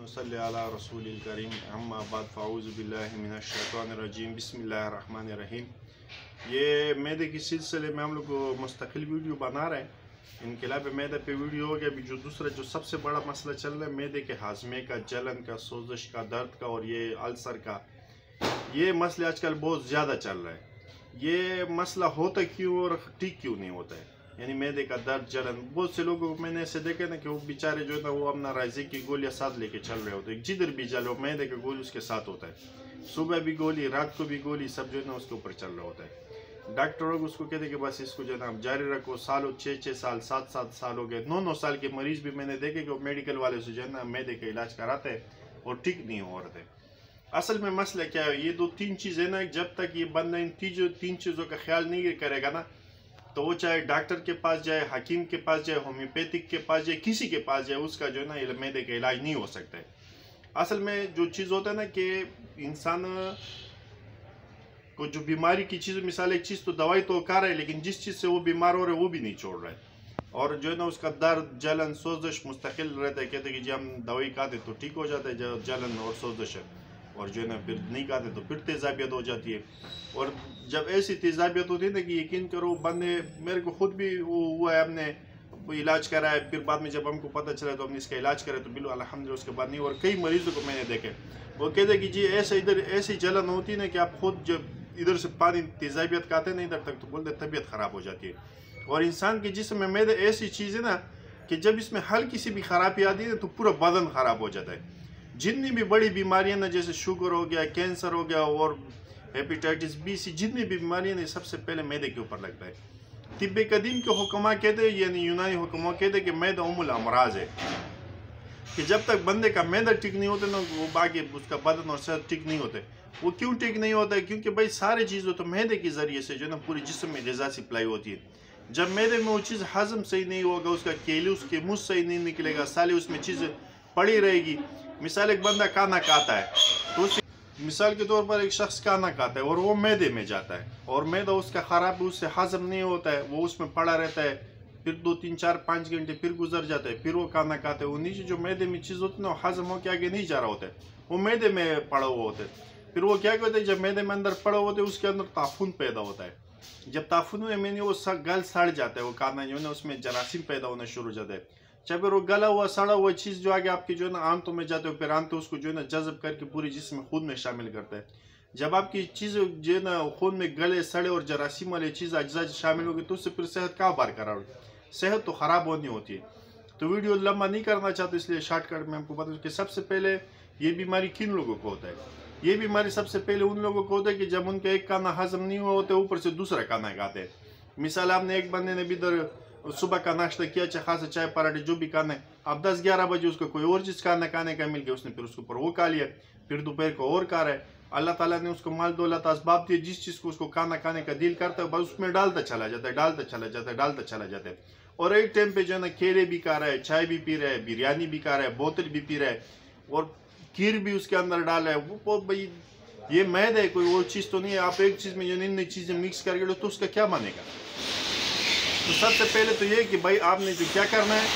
वसल्ली अला रसूलिल करीम अम्मा बाद फ़ाऊज़ु बिल्लाहि मिनश शैतानिर रजीम बिस्मिल्लाहिर रहमानिर रहीम। ये मैदे के सिलसिले में हम लोग मुस्तकिल वीडियो बना रहे हैं। इनकलाब मैदे पे वीडियो हो गया। अभी जो दूसरा जो सबसे बड़ा मसला चल रहा है मैदे के हाजमे का, जलन का, सोजिश का, दर्द का और ये अल्सर का, ये मसले आजकल बहुत ज़्यादा चल रहा है। ये मसला होता क्यों और ठीक क्यों नहीं होता है, यानी मैदे का दर्द, जलन। बहुत से लोगों को मैंने ऐसे देखा ना कि वो बेचारे जो है ना वो अपना राइजे की गोलियां साथ लेके चल रहे होते हैं। जिधर भी चले वो मैदे का गोली उसके साथ होता है। सुबह भी गोली, रात को भी गोली, सब जो है ना उसके ऊपर चल रहा होता है। डॉक्टर लोग उसको कहते हैं कि बस इसको जो है ना आप जारी रखो। सालों 6-6 साल, 7-7 साल हो गए। 9-9 साल के मरीज भी मैंने देखे कि वो मेडिकल वाले से जो है ना मैदे का इलाज कराते हैं और ठीक नहीं हो रहे थे। असल में मसला क्या है, ये 2-3 चीज़ें ना, जब तक ये बंदा इन तीन चीज़ों का ख्याल नहीं करेगा ना, तो वो चाहे डॉक्टर के पास जाए, हकीम के पास जाए, होम्योपैथिक के पास जाए, किसी के पास जाए, उसका जो है ना मैदे का इलाज नहीं हो सकता है। असल में जो चीज़ होता है ना कि इंसान को जो बीमारी की चीज़, मिसाल एक चीज़ तो दवाई तो कर रहा है, लेकिन जिस चीज़ से वो बीमार हो रहा है वो भी नहीं छोड़ रहा है। और जो है ना उसका दर्द, जलन, सोजिश मुस्तकिल रहता है। कहते हैं कि जी हम दवाई खाते तो ठीक हो जाता है जलन और सोजिश है, और जो है ना फिर नहीं खाते तो फिर तेज़ाबियत हो जाती है। और जब ऐसी तेज़ाबियत होती है ना कि यकीन करो बंदे, मेरे को खुद भी वो हुआ है, हमने इलाज करा है, फिर बाद में जब हमको पता चला तो हमने इसका इलाज करा तो बिल्कुल अल्हम्दुलिल्लाह उसके बाद नहीं। और कई मरीजों को मैंने देखे, वो कहते हैं कि जी ऐसे इधर ऐसी जलन होती है ना कि आप खुद जब इधर से पानी तेज़ाबियत खाते हैं ना इधर तक, तो बोलते तबीयत ख़राब हो जाती है। और इंसान के जिस्म में मैदे ऐसी चीज़ है ना कि जब इसमें हल्की सी भी खराबी आती है तो पूरा बदन ख़राब हो जाता है। जितनी भी बड़ी बीमारियां ना, जैसे शुगर हो गया, कैंसर हो गया और हेपेटाइटिस बी सी, जितनी भी बीमारियां ना सबसे पहले मैदे के ऊपर लगता है। तिब्बे कदीम के हुक्मा कहते हैं, यानी यूनानी हुक्मा कहते हैं कि मैदा उम्मुल अमराज है, कि जब तक बंदे का मैदा ठीक नहीं होता ना वो बाकी उसका बदन और सेहत ठीक नहीं होते। वो क्यों ठीक नहीं होता है? क्योंकि भाई सारी चीज़ें तो मैदे के ज़रिए से जो है ना पूरे जिस्म में ग़िज़ा सप्लाई होती है। जब मैदे में वो चीज़ हज़म सही नहीं होगा, उसका केली, उसके मुँह सही नहीं निकलेगा, साले उसमें चीज़ें पड़ी रहेगी। मिसाल एक बंदा खाना खाता है तो मिसाल के तौर पर एक शख्स खाना खाता है और वो मैदे में जाता है और मैदा उसका ख़राब, उससे हज़म नहीं होता है, वो उसमें पड़ा रहता है। फिर 2-3-4-5 घंटे फिर गुजर जाते हैं, फिर वो खाना खाते हैं। वो नीचे जो मैदे में चीज़ होती है ना हज़म हो के आगे नहीं जा रहा होता है, वो मैदे में पड़ा हुआ होता है। फिर वो क्या कहते हैं, जब मैदे में अंदर पड़ा होता है उसके अंदर ताफुन पैदा होता है। जब ताफुन में वो गल सड़ जाता है, वो खाना जो है ना उसमें जरासीम पैदा होना शुरू हो जाता है। जब वो गला हुआ सड़ा हुआ चीज़ जो आगे आपकी जो है ना आंतों में जाते हो, फिर आंतों उसको जो है ना जज़ब करके पूरी जिस्म में खून में शामिल करता है। जब आपकी चीज़ जो है ना खून में गले सड़े और जरासीम वाली चीज़ अज्जा शामिल होगी तो उससे फिर सेहत कहाँ बरकरार होगी, सेहत तो ख़राब होनी होती है। तो वीडियो लंबा नहीं करना चाहते, इसलिए शॉर्टकट में हमको बता दूँ कि सबसे पहले ये बीमारी किन लोगों को होता है। ये बीमारी सबसे पहले उन लोगों को होता है कि जब उनका एक खाना हज़म नहीं हुआ होता, ऊपर से दूसरा खाना खाते हैं। मिसाल आपने एक बंदे ने भी इधर सुबह का नाश्ता किया, अच्छा खासा चाय पराठे जो भी खाना है, अब 10-11 बजे उसको कोई और चीज़ खाना खाने का मिल गया, उसने फिर उसके ऊपर वो खा लिया, फिर दोपहर को और खा रहा है। अल्लाह ताला ने उसको माल दौलत असबाब दिए, जिस चीज़ को उसको खाना खाने का दिल करता है बस उसमें डालता चला जाता है, डालता चला जाता है, डालता चला जाता है। और एक टाइम पे जो है ना केले भी खा रहा है, चाय भी पी रहा है, बिरयानी भी खा रहा है, बोतल भी पी रहा है और खीर भी उसके अंदर डाल रहा है। वो भाई ये मैदा है, कोई वो चीज़ तो नहीं है। आप एक चीज़ में जो नई चीज़ें मिक्स करके लो तो उसका क्या बनेगा? तो सबसे पहले तो ये कि भाई आपने जो क्या करना है,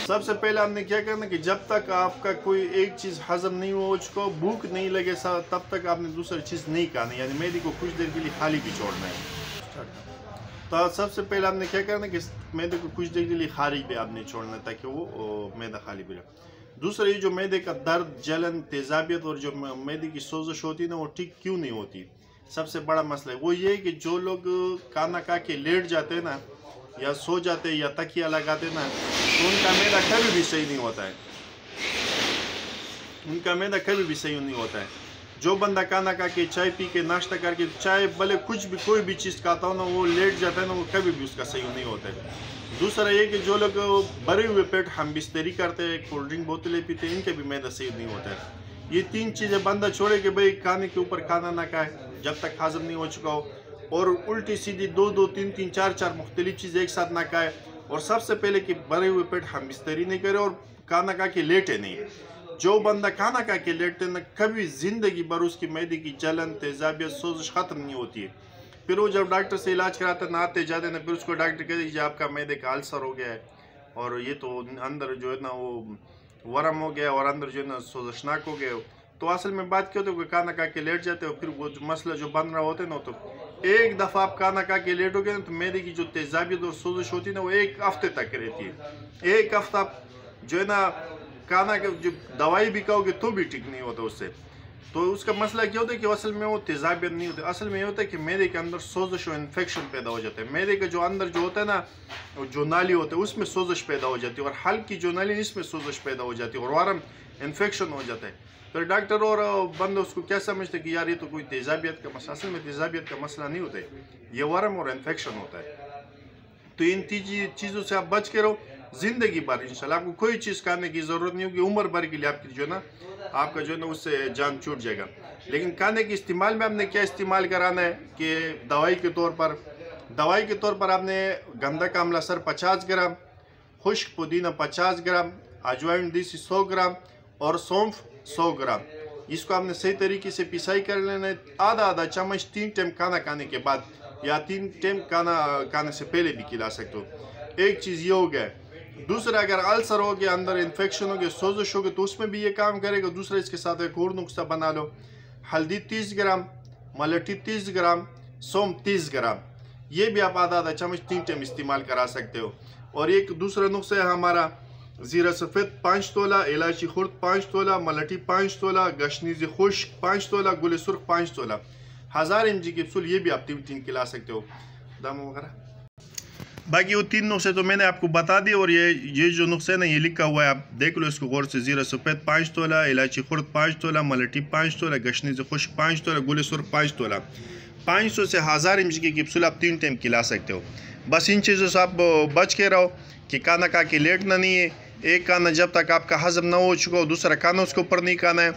सबसे पहले आपने क्या करना है कि जब तक आपका कोई एक चीज़ हजम नहीं हो, उसको भूख नहीं लगे तब तक आपने दूसरी चीज़ नहीं खानी, यानी मैदे को कुछ देर के लिए खाली भी छोड़ना है। तो सबसे पहले आपने क्या करना है कि मैदे को कुछ देर के लिए खाली भी आपने छोड़ना है ताकि वो मैदा खाली भी रहे। दूसरा ये जो मैदे का दर्द, जलन, तेज़ाबियत और जो मैदे की सोजिश होती है ना वो ठीक क्यों नहीं होती, सबसे बड़ा मसला है वो ये कि जो लोग खाना खा के लेट जाते हैं ना या सो जाते हैं या तकिया लगाते ना, तो उनका मैदा कभी भी सही नहीं होता है। उनका मैदा कभी भी सही नहीं होता है। जो बंदा खाना खा के, चाय पी के, नाश्ता करके, चाय भले कुछ भी कोई भी चीज़ खाता हो ना, वो लेट जाता है ना, वो कभी भी उसका सही नहीं होता है। दूसरा ये कि जो लोग भरे हुए पेट हम बिस्तरी करते हैं, कोल्ड ड्रिंक बोतलें पीते हैं, इनके भी मैदा सही नहीं होता है। ये 3 चीज़ें बंदा छोड़े कि भाई खाने के ऊपर खाना ना खाए जब तक हजम नहीं हो चुका हो, और उल्टी सीधी 2-2, 3-3, 4-4 मुख्तलिफ चीज़ें एक साथ ना खाए, और सबसे पहले कि भरे हुए पेट हम बिस्तरी नहीं करे और खाना खा के लेटे नहीं। जो बंदा खाना खा के लेटते ना, कभी ज़िंदगी भर उसकी मैदे की जलन, तेज़ाबियत, सोजिश ख़त्म नहीं होती है। फिर वो जब डॉक्टर से इलाज कराता ना आते जाते ना, फिर उसको डॉक्टर कहते कि आपका मैदे का अल्सर हो गया है और ये तो अंदर जो है ना वो ورم ہو گیا اور اندر جو ہے نا سوزشناک ہو گئے. تو اصل میں بات کیا ہوتی ہے کہ کھانا کھا کے لیٹ جاتے ہو, پھر وہ مسئلہ جو بن رہا ہوتا ہے نا, تو ایک دفعہ آپ کھانا کھا کے لیٹ ہو گئے نا تو معدے کی جو تیزابیت اور سوزش ہوتی ہے نا وہ ایک ہفتے تک رہتی ہے. ایک ہفتہ جو ہے نا کھانا جو دوائی بھی کھاؤ گے تو بھی ٹھیک نہیں ہوتا اس سے. تو اس کا مسئلہ کیا ہوتا ہے کہ اصل میں وہ تیزابیت نہیں ہوتی, اصل میں یہ ہوتا ہے کہ معدے کے اندر سوزش اور انفیکشن پیدا ہو جاتا ہے. معدے کا جو اندر جو ہوتا ہے نا, جو نالی ہوتا ہے اس میں سوزش پیدا ہو جاتی ہے, اور ہلکی جو نالی اس میں سوزش پیدا ہو جاتی ہے اور وارم انفیکشن ہو جاتا ہے. پھر ڈاکٹر اور بندہ اس کو کیا سمجھتے ہیں کہ یار یہ تو کوئی تیزابیت کا مسئلہ. اصل میں تیزابیت کا مسئلہ نہیں ہوتا ہے, یہ ورم اور انفیکشن ہوتا ہے. تو ان چیزوں سے آپ بچ کے رہو زندگی بھر انشاءاللہ. آپ کو کوئی چیز کھانے کی ضرورت نہیں ہوگی, عمر بھر کے لیے آپ کی جو ہے نا آپ کا جو ہے نا اس سے جان چھوٹ جائے گا. لیکن کھانے کے استعمال میں آپ نے کیا استعمال کرانا ہے کہ دوائی کے طور پر آپ نے گندا کا آملہ سر 50 گرام, خشک پودینہ 50 گرام, اجوائن دیسی 100 گرام اور سونف 100 گرام. اس کو آپ نے صحیح طریقے سے پیسائی کر لینا ہے. آدھا چمچ 3 ٹائم کھانا کھانے کے بعد یا 3 ٹائم کھانا کھانے سے پہلے بھی کھلا سکتے ہو. ایک چیز یہ ہو گیا. دوسرا, اگر السر ہو گیا, اندر انفیکشن ہو گیا, سوزش ہو گیا, تو اس میں بھی یہ کام کرے گا. دوسرا اس کے ساتھ ایک اور نسخہ بنا لو. ہلدی 30 گرام, ملٹی 30 گرام, سونف 30 گرام, یہ بھی آپ آدھا چمچ 3 ٹائم استعمال کرا سکتے ہو. اور ایک دوسرا نسخہ ہے ہمارا, زیرہ سفید 5 تولہ, الائچی خرد 5 تولہ, ملٹی 5 تولہ, گشنیز خشک 5 تولہ, گل سرخ 5 تولہ, 1000 mg کیپسول, یہ بھی آپ 3 کھلا سکتے ہو. دم وغیرہ باقی وہ 3 نسخے تو میں نے آپ کو بتا دی. اور یہ جو نسخے نا یہ لکھا ہوا ہے, آپ دیکھ لو اس کو غور سے. زیرہ سفید 5 تولہ, الائچی خرد 5 تولہ, ملٹی 5 تولہ, گشنیز خشک 5 تولہ, گل سرخ 5 تولہ, 500 سے 1000 mg کی کیپسول آپ 3 ٹائم کھلا سکتے ہو. بس ان چیزوں سے آپ بچ کے رہو کہ کھانا کھا کے لیٹنا نہیں ہے. ایک کھانا جب تک آپ کا ہضم نہ ہو چکا ہو, دوسرا کھانا اس کے اوپر نہیں کھانا ہے.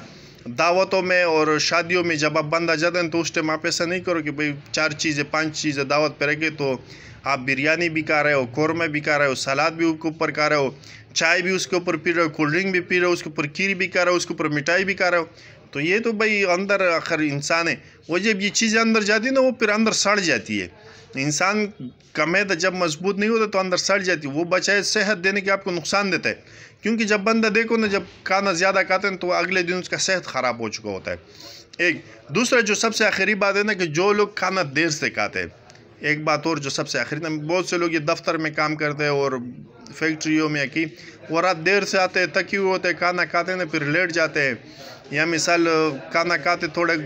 دعوتوں میں اور شادیوں میں جب آپ بندہ جاتے ہیں تو اس ٹائم آپ ایسا نہیں کرو کہ بھئی 4 چیزیں 5 چیزیں دعوت پہ رکھے تو آپ بریانی بھی کھا رہے ہو, قورمہ بھی کھا رہے ہو, سلاد بھی اس کے اوپر کھا رہے ہو, چائے بھی اس کے اوپر پی رہے ہو, کولڈ ڈرنک بھی پی رہے ہو, اس کے اوپر کھیر بھی کھا رہے ہو, اس کے اوپر مٹھائی بھی کھا رہے ہو. تو یہ تو بھئی اندر آخر انسان ہے, وہ جب یہ چیزیں اندر جاتی ہے نا وہ پھر اندر سڑ جاتی ہے. انسان کا معدہ جب مضبوط نہیں ہوتا تو اندر سڑ جاتی ہے, وہ بچائے صحت دینے کے آپ کو نقصان دیتا ہے. کیونکہ جب بندہ دیکھو نا جب کھانا زیادہ کھاتے ہیں تو اگلے دن اس کا صحت خراب ہو چکا ہوتا ہے. ایک دوسرا جو سب سے آخری بات ہے نا کہ جو لوگ کھانا دیر سے کھاتے ہیں, ایک بات اور جو سب سے آخری نا, بہت سے لوگ یہ دفتر میں کام کرتے ہیں اور فیکٹریوں میں کی, وہ رات دیر سے آتے ہیں, تھکے ہوئے ہوتے ہیں, کھانا کھاتے ہیں نا پھر لیٹ جاتے ہیں, یا مثال کھانا کھاتے تھوڑے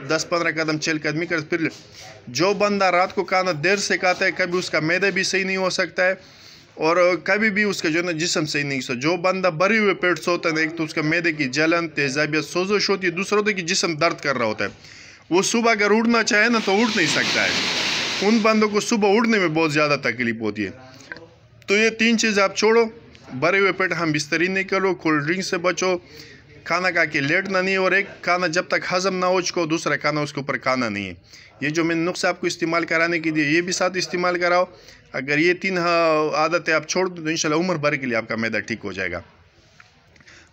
10-15 قدم چل قدمی کرتے پھر. جو بندہ رات کو کھانا دیر سے کھاتا ہے کبھی اس کا معدہ بھی صحیح نہیں ہو سکتا ہے اور کبھی بھی اس کا جو ہے نا جسم صحیح نہیں ہو سکتا. جو بندہ بھرے ہوئے پیٹ سے ہوتا ہے, ایک تو اس کا معدے کی جلن, تیزابیت, سوزش ہوتی ہے, دوسرا ہوتا ہے کہ جسم درد کر رہا ہوتا ہے. وہ صبح اگر اٹھنا چاہے نا تو اٹھ نہیں سکتا ہے. ان بندوں کو صبح اٹھنے میں بہت زیادہ تکلیف ہوتی ہے. تو یہ 3 چیزیں آپ چھوڑو. بھرے ہوئے پیٹ ہم بستری نہیں کرو, کولڈ ڈرنک سے بچو, کھانا کھا کے لیٹنا نہیں, اور ایک کھانا جب تک ہضم نہ ہو چکا ہو دوسرا کھانا اس کے اوپر کھانا نہیں ہے. یہ جو میں نے نسخہ آپ کو استعمال کرانے کے لیے یہ بھی ساتھ استعمال کراؤ. اگر یہ 3 عادتیں آپ چھوڑ دو تو انشاءاللہ عمر بھر کے لیے آپ کا معدہ ٹھیک ہو جائے گا.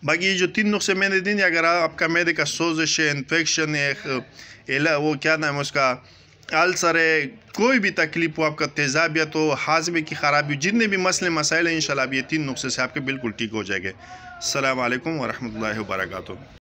باقی یہ جو 3 نسخے میں نے دی, اگر آپ کا معدے کا سوزش ہے, انفیکشن ہے, وہ کیا نام ہے اس کا, السر ہے, کوئی بھی تکلیف ہو, آپ کا تیزابیت ہو, ہاضمے کی خرابی ہو, جتنے بھی مسئلے مسائل ہیں انشاءاللہ اب یہ 3 نسخے سے آپ کے بالکل ٹھیک ہو جائے گے. السلام علیکم ورحمۃ اللہ وبرکاتہ.